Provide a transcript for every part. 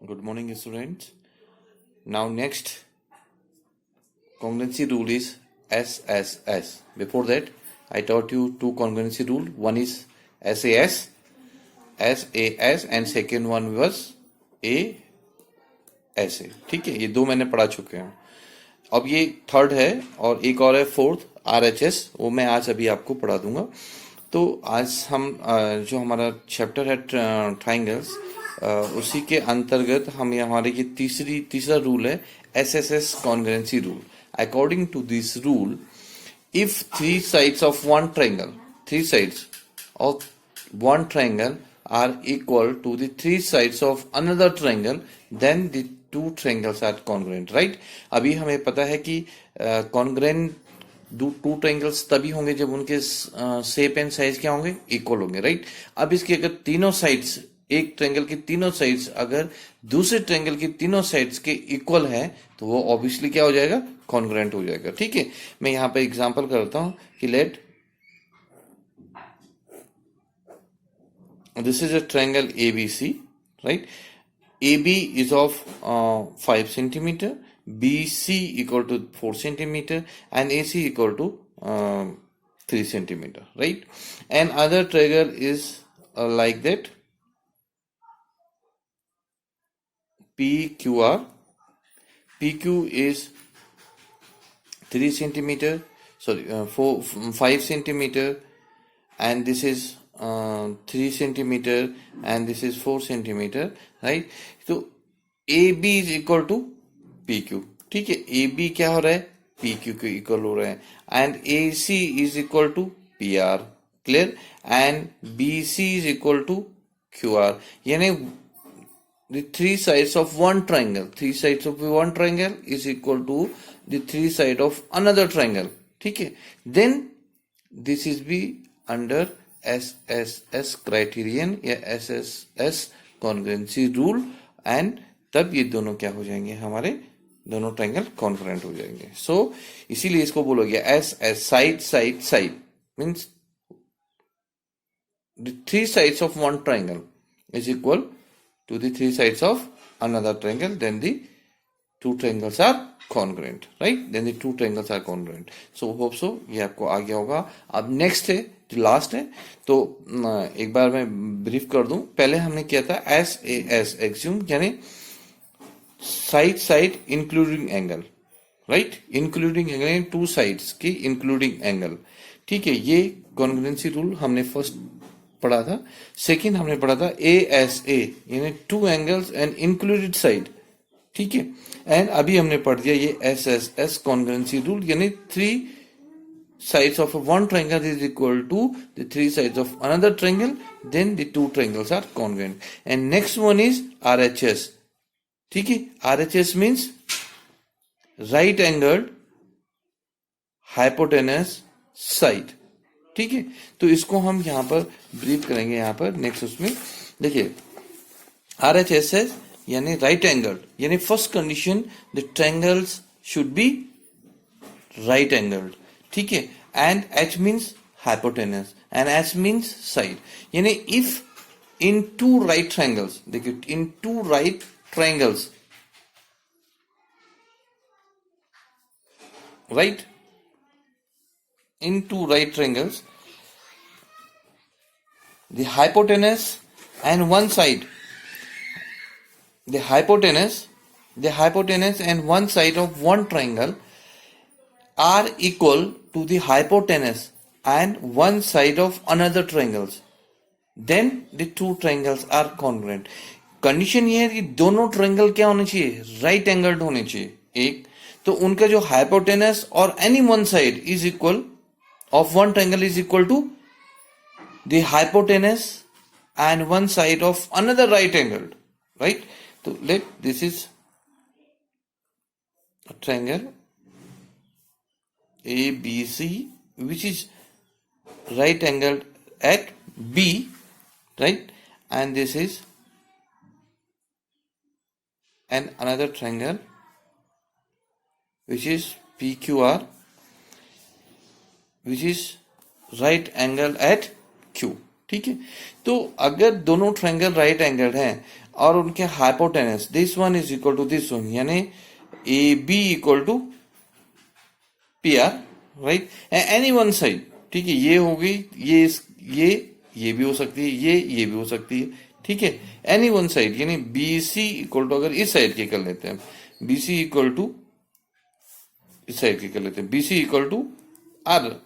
Good morning, students. Now, next congruency rule is SSS. Before that, I taught you two congruency rule. One is SAS, and second one was ASA. ठीक है, ये दो मैंने पढ़ा चुके हैं. अब ये थर्ड है और एक और है फोर्थ RHS, वो मैं आज अभी आपको पढ़ा दूंगा. तो आज हम जो हमारा चैप्टर है ट्राइंगल्स, उसी के अंतर्गत हम हमारे ये तीसरा रूल है SSS congruency rule. According to this rule, if three sides of one triangle are equal to the three sides of another triangle, then the two triangles are congruent, right? अभी हमें पता है कि congruent टू ट्रायंगल्स तभी होंगे जब उनके shape and size क्या होंगे, इक्वल होंगे, राइट? अब इसके अगर तीनों साइड्स, एक ट्रायंगल की तीनों साइड्स अगर दूसरे ट्रायंगल की तीनों साइड्स के इक्वल है तो वो ऑब्वियसली क्या हो जाएगा, कॉन्ग्रुएंट हो जाएगा. ठीक है, मैं यहां पे एग्जांपल करता हूं कि late this is a triangle ABC, right? AB is of 5 centimeter, BC equal to 4 centimeter, and AC equal to 3 centimeter, right? And other triangle is like that, PQR. PQ is 3 centimeter, 5 centimeter, and this is 3 centimeter, and this is 4 centimeter, right? So AB is equal to PQ. ठीक है, AB क्या हो रहा है, PQ के equal हो रहा है, and AC is equal to PR, clear? And BC is equal to QR. यानी the three sides of one triangle is equal to the three sides of another triangle. ठीक है, then this is be under SSS criterion या SSS congruency rule, and तब ये दोनों क्या हो जाएंगे, हमारे दोनों ट्रायंगल कॉन्ग्रुएंट हो जाएंगे. सो इसीलिए इसको बोलोगे SS, side means the three sides of one triangle is equal to the three sides of another triangle, then the two triangles are congruent, right? Then the two triangles are congruent. So hope so ये आपको आ गया होगा. अब next है जो last है, तो एक बार मैं ब्रीफ कर दूं. पहले हमने किया था SAS एक्सियम, यानी side including angle, right? Including angle, two sides की इंक्लूडिंग एंगल. ठीक है, ये कॉन्ग्रुएंसी रूल हमने फर्स्ट पढ़ा था. सेकंड हमने पढ़ा था ASA, यानी two angles and included side. ठीक है, एंड अभी हमने पढ़ दिया ये SSS कॉन्ग्रुएंसी रूल, यानी three sides of one triangle is equal to the three sides of another triangle, then the two triangles are congruent. And next one is RHS. ठीक है, RHS means right angled hypotenuse side. ठीक है, तो इसको हम यहाँ पर brief करेंगे. यहाँ पर नेक्स्ट उसमें देखिए, RHS है यानी राइट एंगल्ड, यानी first condition the triangles should be right angled. ठीक है, and H means hypotenuse and S means side. यानी if in two right triangles, देखिए in two right triangles, right, in two right triangles, the hypotenuse and one side, the hypotenuse and one side of one triangle are equal to the hypotenuse and one side of another triangles, then the two triangles are congruent. Condition ये है कि दोनों triangle क्या होने चाहिए, right angled होने चाहिए. एक तो उनका जो हाइपोटेनस और any one side is equal of one triangle is equal to the hypotenuse and one side of another right angle, right? So let this is a triangle ABC which is right angled at B, right? And this is another triangle which is PQR, which is right angle at Q. ठीक है। तो अगर दोनों triangle right angle हैं और उनके hypotenuse this one is equal to this one, यानी A B equal to P R, right, any one side, ठीक है, ये हो गई, ये भी हो सकती है, ये भी हो सकती है, ठीक है, एनी वन साइड, यानी बी सी इक्वल टू, अगर इस साइड के कर लेते हैं बी सी इक्वल टू, इस साइड के कर लेते हैं B C equal to R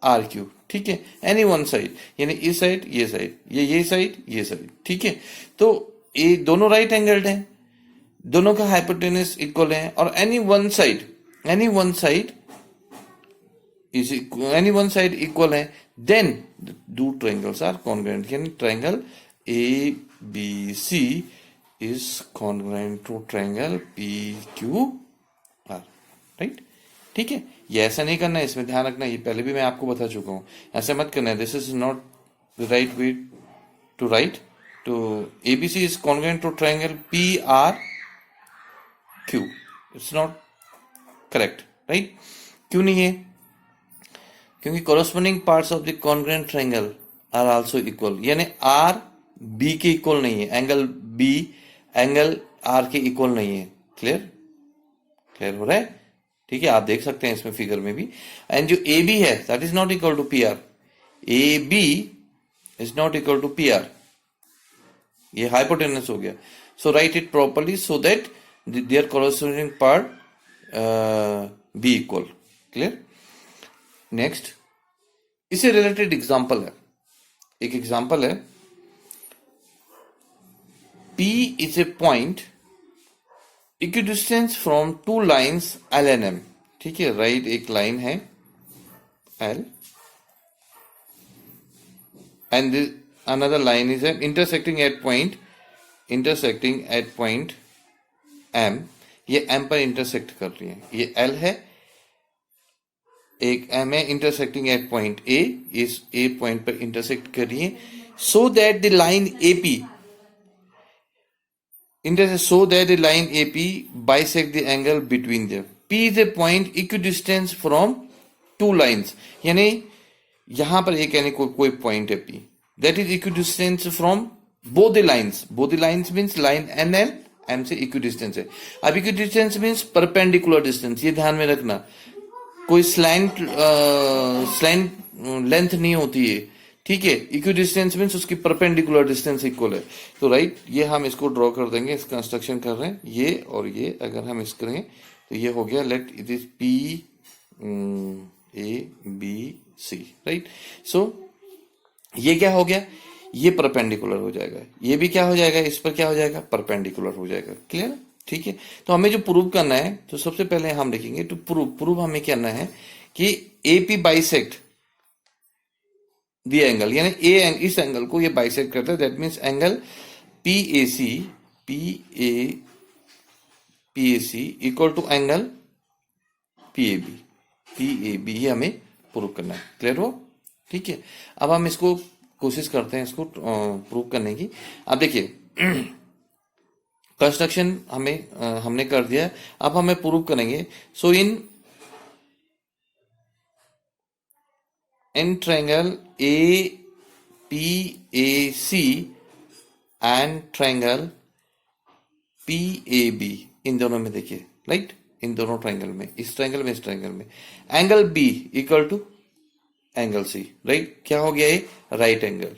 R Q, ठीक है, एनी वन साइड, यानी इस साइड, ये साइड, ये साइड, ये साइड, ठीक है। तो ये दोनों राइट एंगल्ड हैं, दोनों का हाइपोटेनस इक्वल है, और any one side is any one side equal है, then the two triangles are congruent, यानी triangle ABC is congruent to triangle PQR, right, ठीक है। ये ऐसा नहीं करना है, इसमें ध्यान रखना, ये पहले भी मैं आपको बता चुका हूं, ऐसा मत करना है, this is not the right way to write. तो ABC is congruent to triangle PRQ, it's not correct, right. क्यों नहीं है? क्योंकि corresponding parts of the congruent triangle are also equal, यानी R B के इक्वल नहीं है, एंगल B एंगल R के इक्वल नहीं है। क्लियर हो रहा है? ठीक है, आप देख सकते हैं इसमें फिगर में भी। एंड जो AB है that is not equal to PR, AB is not equal to PR, ये हाइपोटेनस हो गया। So write it properly so that their corresponding part be equal। Clear? Next, इससे रिलेटेड एग्जांपल है, एक एग्जांपल है, P is a point equidistance from two lines L and M, ठीक है, right, एक लाइन है L and another line is intersecting at point M, ये M पर इंटरसेक्ट कर रही है, ये L है, एक M है इंटरसेक्टिंग एट पॉइंट A, इस A पॉइंट पर इंटरसेक्ट कर रही है, so that the line AP bisect the angle between them. P is a point equidistant from two lines, यानी यहां पर एक यानी कोई पॉइंट है P that is equidistant from both the lines means line N L M से equidistant है। अब equidistance means perpendicular distance, ये ध्यान में रखना, कोई स्लैंट लेंथ नहीं होती है, ठीक है। इक्विडिस्टेंस मींस उसकी परपेंडिकुलर डिस्टेंस इक्वल है। तो राइट, ये हम इसको ड्रॉ कर देंगे, इस कंस्ट्रक्शन कर रहे हैं, ये और ये अगर हम इस करें तो ये हो गया, let it is PABC, right. So ये क्या हो गया, ये परपेंडिकुलर हो जाएगा, ये भी क्या हो जाएगा, इस पर क्या हो जाएगा, परपेंडिकुलर हो जाएगा। क्लियर? ठीक है। तो हमें जो प्रूव करना है, तो सबसे पहले हम देखेंगे, तो प्रूव हमें करना है कि AP बाइसेक्ट द एंगल, यानी इस एंगल को ये बाइसेक्ट करता है, that means angle PAC equal to angle PAB, ये हमें प्रूव करना है। क्लियर हो? ठीक है। अब हम इसको कोशिश करते हैं इसको प्रूव करने की। अब देखिए, कंस्ट्रक्शन हमने कर दिया, अब हमें प्रूव करेंगे। So in triangle APAC and triangle PAB, इन दोनों में देखिए, राइट, इन दोनों ट्रायंगल में, इस ट्रायंगल में, इस ट्रायंगल में, angle B equal to angle C, right. क्या हो गया ये? Right angle.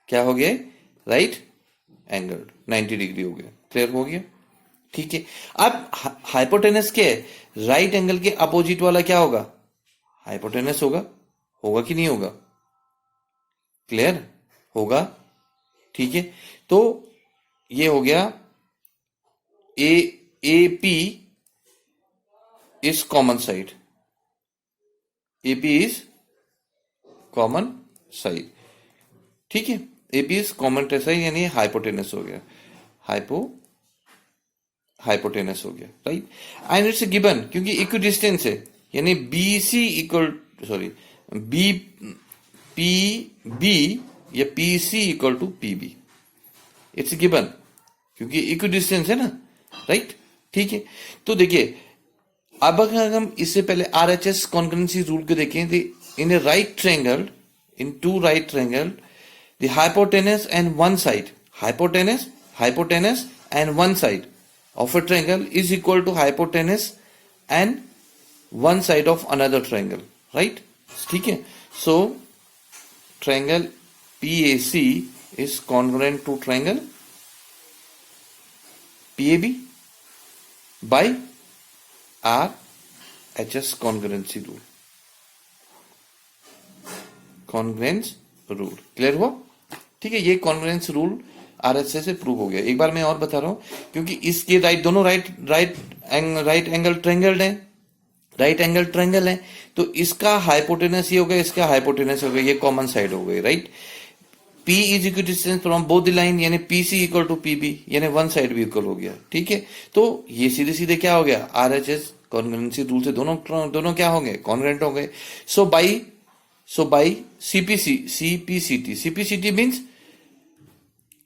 क्या हो गया? राइट एंगल, 90 डिग्री हो गया। क्लियर हो गया? ठीक है। अब हाइपोटेनस क्या है? राइट एंगल के अपोजिट वाला क्या होगा? हाइपोटेनस होगा कि नहीं होगा? क्लियर? होगा। ठीक है। तो ये हो गया AP is common side, AP is common side, ठीक है। AP इज कॉमन साइड, यानी हाइपोटेनस हो गया, हाइपोटेनस हो गया, राइट। एंड इट्स गिवन, क्योंकि इक्विडिस्टेंस है, यानी PB या PC equal to PB, it's given, क्योंकि इक्विडिस्टेंस है ना, राइट। ठीक है। तो देखिए, अब अगर हम इससे पहले RHS कॉन्करेंसी रूल को देखें, in a right triangle, in two right triangle, the hypotenuse and one side, hypotenuse and one side of a triangle is equal to hypotenuse and one side of another triangle, right? ठीक है. So triangle PAC is congruent to triangle PAB by RHS congruency rule. Congruence rule clear हुआ? ठीक है, ये congruence rule RHS से prove हो गया. एक बार मैं और बता रहा हूं, क्योंकि इसके दोनों राइट एंगल ट्रायंगल है, तो इसका हाइपोटेनस ये हो गया, इसका हाइपोटेनस हो गया, ये कॉमन साइड हो गई, right? P is equal distance from both the line, यानी PC इक्वल टू PB, यानी वन साइड भी इक्वल हो गया. ठीक है, तो ये सीधे सीधे क्या हो गया, आरएचएस कॉन्ग्रुएंसी रूल से दोनों क्या हो गए, कॉन्ग्रुएंट हो गए. So by CPCT means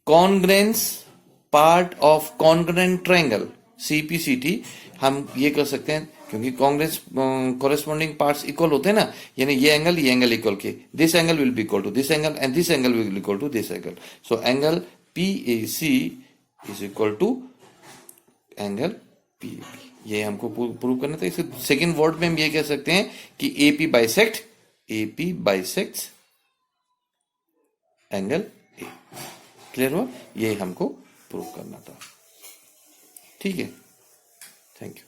congruence part of congruent triangle. CPCT हम ये कर सकते हैं, क्योंकि कॉन्ग्रेंस कॉरेस्पॉन्डिंग पार्ट्स इक्वल होते हैं ना, यानी ये एंगल इक्वल के, this angle will be equal to this angle and this angle will be equal to this angle. So angle PAC is equal to angle PAB. ये हमको prove करना था. इसे सेकेंड वर्ड में हम ये कह सकते हैं कि AP bisects angle A. Clear हुआ? ये हमको प्रूव करना था. ठीक है, थैंक यू.